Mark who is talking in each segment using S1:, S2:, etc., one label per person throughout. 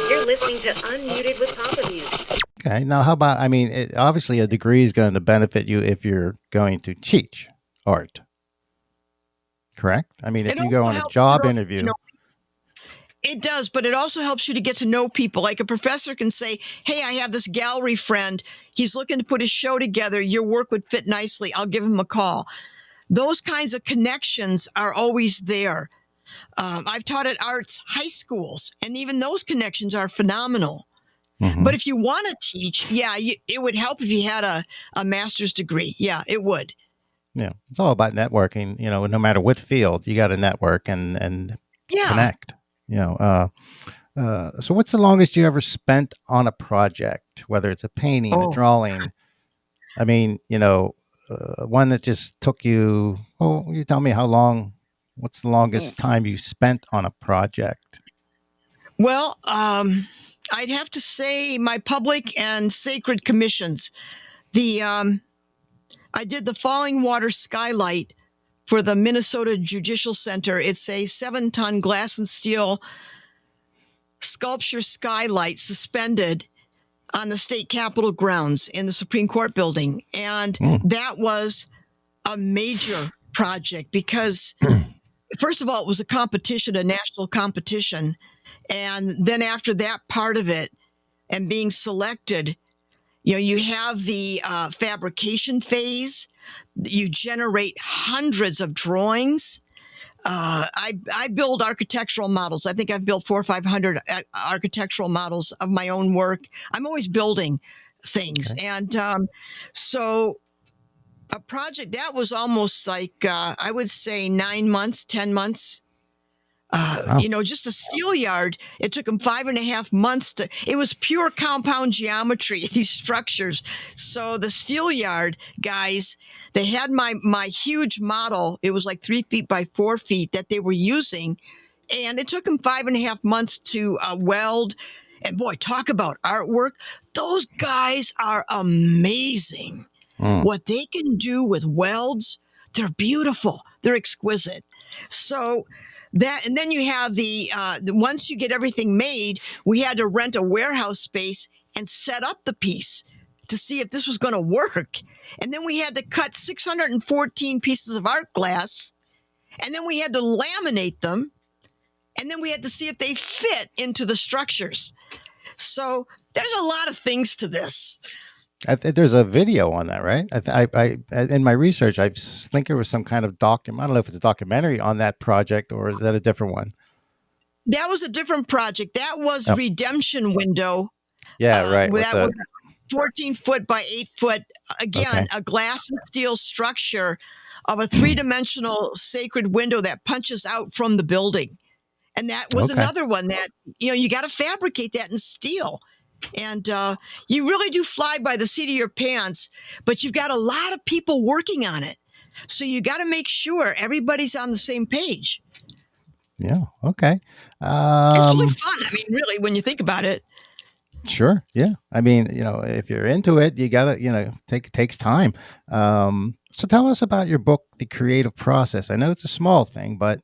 S1: You're listening to Unmuted with Papamutes.
S2: Okay. Now, how about, obviously a degree is going to benefit you if you're going to teach art, correct? I mean, if
S3: It
S2: you go
S3: also
S2: on a
S3: helps
S2: job
S3: you
S2: interview.
S3: know, it does, but it also helps you to get to know people. Like a professor can say, hey, I have this gallery friend. He's looking to put his show together. Your work would fit nicely. I'll give him a call. Those kinds of connections are always there. I've taught at arts high schools, and even those connections are phenomenal.
S2: Mhm.
S3: But if you want to teach, it would help if you had a master's degree. Yeah, it would.
S2: Yeah, it's all about networking. No matter what field, you got to network and
S3: Yeah.
S2: connect. So what's the longest you ever spent on a project, whether it's a painting, a
S3: Oh,
S2: drawing? I mean, one that just took you. Oh, you tell me how long. What's the longest time you spent on a project?
S3: well, I'd have to say my public and sacred commissions. I did the Falling Water skylight for the Minnesota Judicial Center. It's a 7-ton glass and steel sculpture skylight suspended on the state capitol grounds in the Supreme Court building. And that was a major project because, first of all, it was a competition, a national competition. And then after that part of it and being selected, you have the fabrication phase. You generate hundreds of drawings. I build architectural models. I think I've built 400 or 500 architectural models of my own work. I'm always building things.
S2: Okay.
S3: And so a project that was almost like, I would say 9 months, 10 months.
S2: Wow.
S3: Just a steel yard, it took them 5.5 months it was pure compound geometry, these structures. So the steel yard guys, they had my huge model. It was like 3 feet by 4 feet that they were using. And it took them 5.5 months to weld. And boy, talk about artwork. Those guys are amazing. What they can do with welds, they're beautiful. They're exquisite. So that, and then you have the once you get everything made, we had to rent a warehouse space and set up the piece to see if this was going to work. And then we had to cut 614 pieces of art glass, and then we had to laminate them, and then we had to see if they fit into the structures. So there's a lot of things to this.
S2: I think there's a video on that, right? I in my research, I think there was some kind of document. I don't know if it's a documentary on that project or is that a different one?
S3: That was a different project. That was Redemption Window.
S2: Yeah, right.
S3: That was 14 foot by 8 foot. Again, a glass and steel structure of a 3-dimensional sacred window that punches out from the building. And that was another one that, you got to fabricate that in steel. And you really do fly by the seat of your pants, but you've got a lot of people working on it. So you got to make sure everybody's on the same page.
S2: Yeah. Okay.
S3: It's really fun. I mean, really, when you think about it.
S2: Sure. Yeah. I mean, if you're into it, you gotta, it takes time. So tell us about your book, The Creative Process. I know it's a small thing, but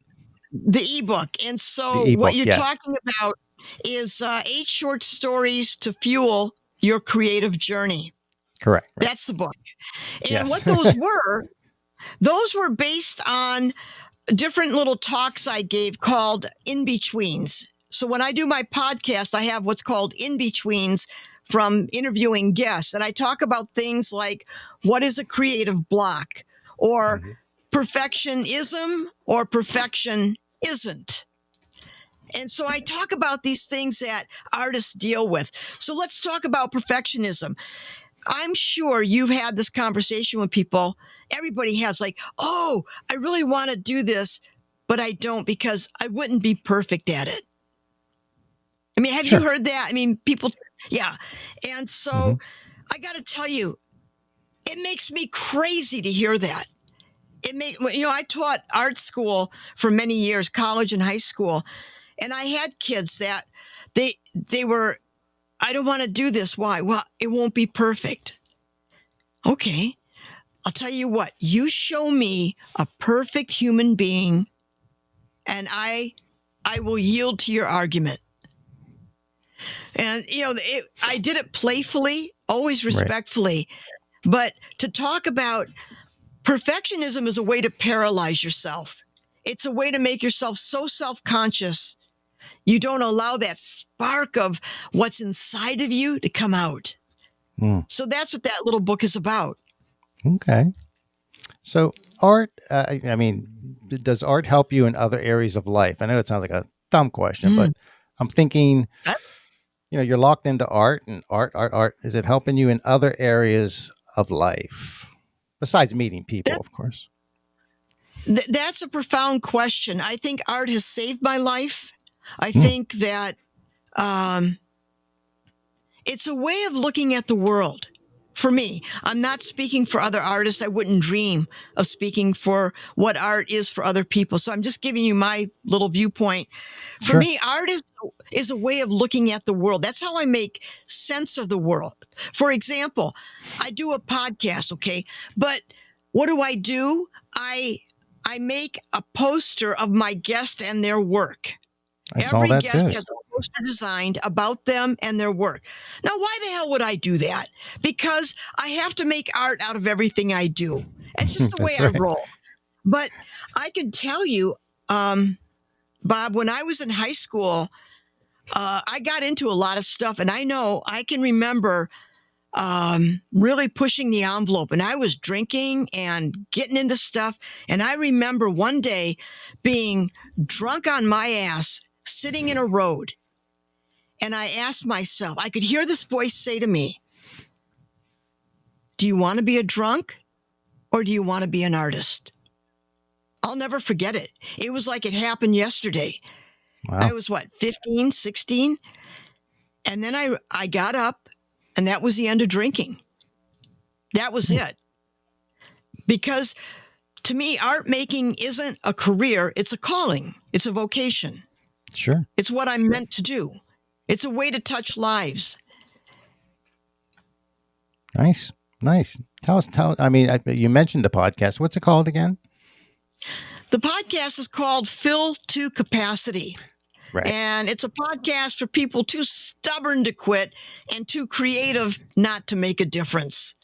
S3: the ebook. And so what you're talking about is 8 short stories to fuel your creative journey.
S2: Correct. Right.
S3: That's the book. And what those were based on different little talks I gave called In-Betweens. So when I do my podcast, I have what's called In-Betweens from interviewing guests. And I talk about things like what is a creative block, or perfectionism, or perfection isn't. And so I talk about these things that artists deal with. So let's talk about perfectionism. I'm sure you've had this conversation with people. Everybody has, like, oh, I really want to do this, but I don't because I wouldn't be perfect at it. I mean, have you heard that? I mean, people, yeah. And so I got to tell you, it makes me crazy to hear that. I taught art school for many years, college and high school. And I had kids that they were, I don't want to do this. Why? Well, it won't be perfect. Okay. I'll tell you what, you show me a perfect human being and I will yield to your argument. And, I did it playfully, always
S2: Right.
S3: respectfully. But to talk about perfectionism is a way to paralyze yourself. It's a way to make yourself so self-conscious you don't allow that spark of what's inside of you to come out. So that's what that little book is about.
S2: Okay. So art, I mean, does art help you in other areas of life? I know it sounds like a dumb question, but I'm thinking, you're locked into art and art. Is it helping you in other areas of life besides meeting people, of course?
S3: That's a profound question. I think art has saved my life. I think that it's a way of looking at the world. For me, I'm not speaking for other artists. I wouldn't dream of speaking for what art is for other people. So I'm just giving you my little viewpoint. For me, art is a way of looking at the world. That's how I make sense of the world. For example, I do a podcast, okay? But what do? I make a poster of my guest and their work.
S2: I saw
S3: Every
S2: that
S3: guest
S2: too.
S3: has a poster designed about them and their work. Now, why the hell would I do that? Because I have to make art out of everything I do. It's just the way I roll. But I can tell you, Bob, when I was in high school, I got into a lot of stuff. And I can remember really pushing the envelope. And I was drinking and getting into stuff. And I remember one day being drunk on my ass, sitting in a road. And I asked myself, I could hear this voice say to me, do you want to be a drunk or do you want to be an artist? I'll never forget it. It was like it happened yesterday.
S2: Wow.
S3: I was 15, 16. And then I got up and that was the end of drinking. That was it. Because to me, art making isn't a career. It's a calling. It's a vocation.
S2: Sure.
S3: It's what I'm meant to do. It's a way to touch lives.
S2: Nice. I mean, you mentioned the podcast. What's it called again?
S3: The podcast is called Fill to Capacity.
S2: Right.
S3: And it's a podcast for people too stubborn to quit and too creative not to make a difference.